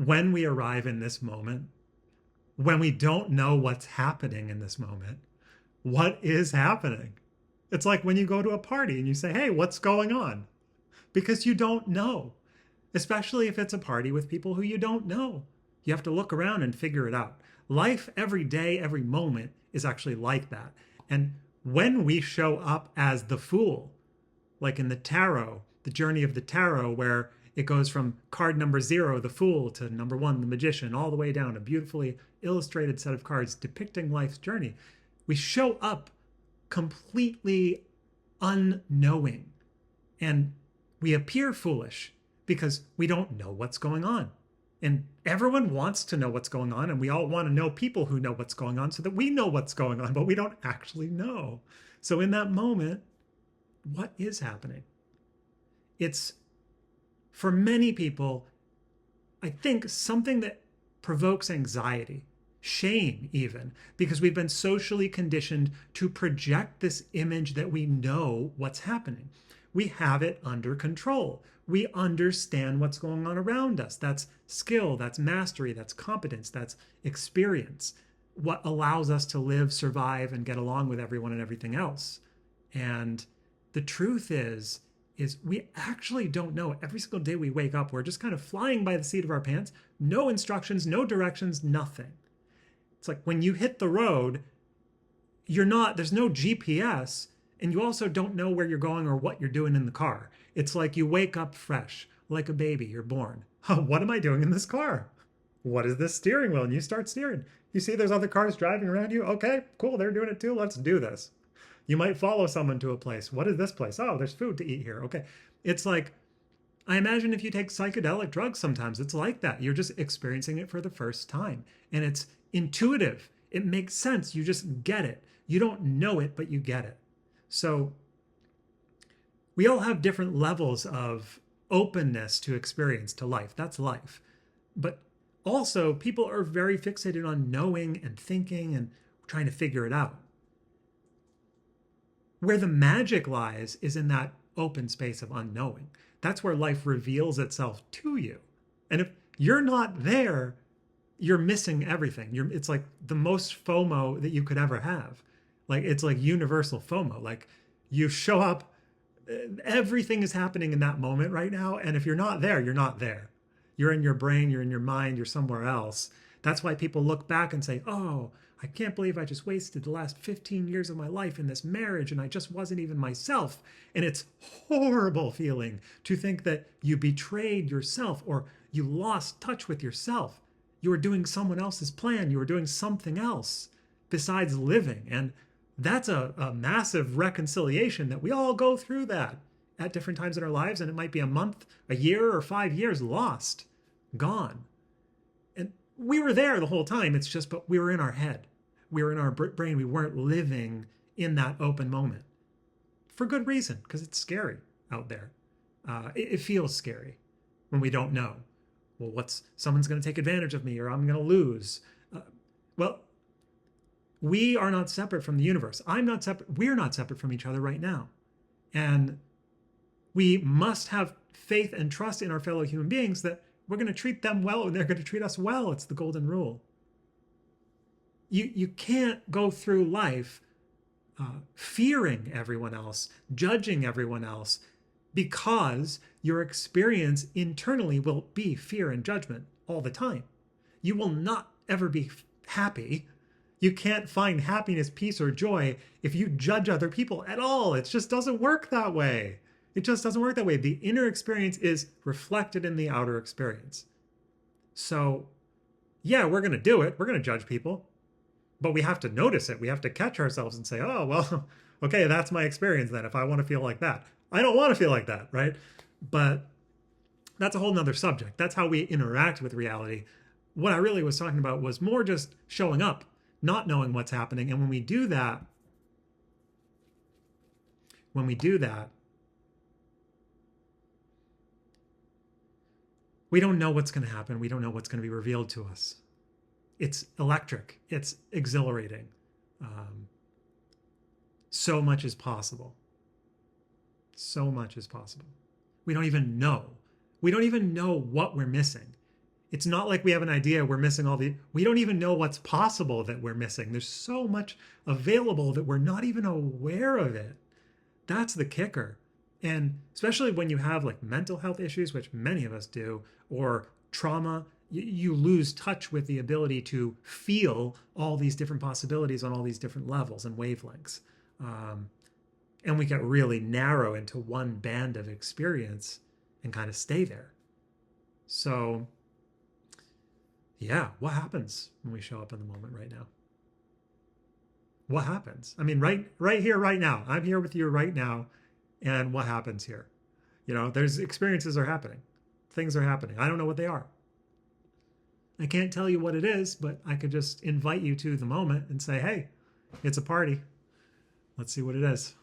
when we arrive in this moment, when we don't know what's happening in this moment, what is happening? It's like when you go to a party and you say, hey, what's going on? Because you don't know, especially if it's a party with people who you don't know. You have to look around and figure it out. Life every day, every moment is actually like that. And when we show up as the fool, like in the tarot, the journey of the tarot, where it goes from card number 0, the fool, to number 1, the magician, all the way down, a beautifully illustrated set of cards depicting life's journey. We show up completely unknowing, and we appear foolish because we don't know what's going on. And everyone wants to know what's going on, and we all want to know people who know what's going on so that we know what's going on, but we don't actually know. So in that moment, what is happening? It's, for many people, I think, something that provokes anxiety, shame even, because we've been socially conditioned to project this image that we know what's happening. We have it under control. We understand what's going on around us. That's skill, that's mastery, that's competence, that's experience. What allows us to live, survive, and get along with everyone and everything else. And the truth is we actually don't know. Every single day we wake up, we're just kind of flying by the seat of our pants. No instructions, no directions, nothing. It's like when you hit the road, there's no GPS, and you also don't know where you're going or what you're doing in the car. It's like you wake up fresh, like a baby, you're born. What am I doing in this car? What is this steering wheel? And you start steering. You see there's other cars driving around you. Okay, cool, they're doing it too. Let's do this. You might follow someone to a place. What is this place? Oh, there's food to eat here. Okay. It's like, I imagine if you take psychedelic drugs sometimes, it's like that. You're just experiencing it for the first time. And it's intuitive. It makes sense. You just get it. You don't know it, but you get it. So we all have different levels of openness to experience, to life. That's life. But also, people are very fixated on knowing and thinking and trying to figure it out. Where the magic lies is in that open space of unknowing. That's where life reveals itself to you. And if you're not there, you're missing everything. It's like the most FOMO that you could ever have. Like, it's like universal FOMO. Like, you show up, everything is happening in that moment right now. And if you're not there, you're not there. You're in your brain, you're in your mind, you're somewhere else. That's why people look back and say, oh, I can't believe I just wasted the last 15 years of my life in this marriage and I just wasn't even myself. And it's horrible feeling to think that you betrayed yourself or you lost touch with yourself. You were doing someone else's plan. You were doing something else besides living. And that's a massive reconciliation that we all go through that at different times in our lives. And it might be a month, a year, or 5 years lost, gone. And we were there the whole time. It's just, but we were in our head. We were in our brain. We weren't living in that open moment for good reason, because it's scary out there. It feels scary when we don't know. Well, someone's going to take advantage of me, or I'm going to lose. Well, we are not separate from the universe. I'm not separate. We're not separate from each other right now. And we must have faith and trust in our fellow human beings that we're going to treat them well and they're going to treat us well. It's the golden rule. You can't go through life fearing everyone else, judging everyone else, because your experience internally will be fear and judgment all the time. You will not ever be happy. You can't find happiness, peace, or joy if you judge other people at all. It just doesn't work that way. It just doesn't work that way. The inner experience is reflected in the outer experience. So, yeah, we're going to do it. We're going to judge people. But we have to notice it. We have to catch ourselves and say, oh, well, okay, that's my experience then if I want to feel like that. I don't want to feel like that, right? But that's a whole nother subject. That's how we interact with reality. What I really was talking about was more just showing up, not knowing what's happening. And when we do that, we don't know what's going to happen. We don't know what's going to be revealed to us. It's electric. It's exhilarating. So much is possible. So much is possible. We don't even know. We don't even know what we're missing. It's not like we have an idea we're missing we don't even know what's possible that we're missing. There's so much available that we're not even aware of it. That's the kicker. And especially when you have like mental health issues, which many of us do, or trauma, you lose touch with the ability to feel all these different possibilities on all these different levels and wavelengths. And we get really narrow into one band of experience and kind of stay there. So, yeah, what happens when we show up in the moment right now? What happens? I mean, right here, right now. I'm here with you right now, and what happens here? There's experiences are happening. Things are happening. I don't know what they are. I can't tell you what it is, but I could just invite you to the moment and say, hey, it's a party. Let's see what it is.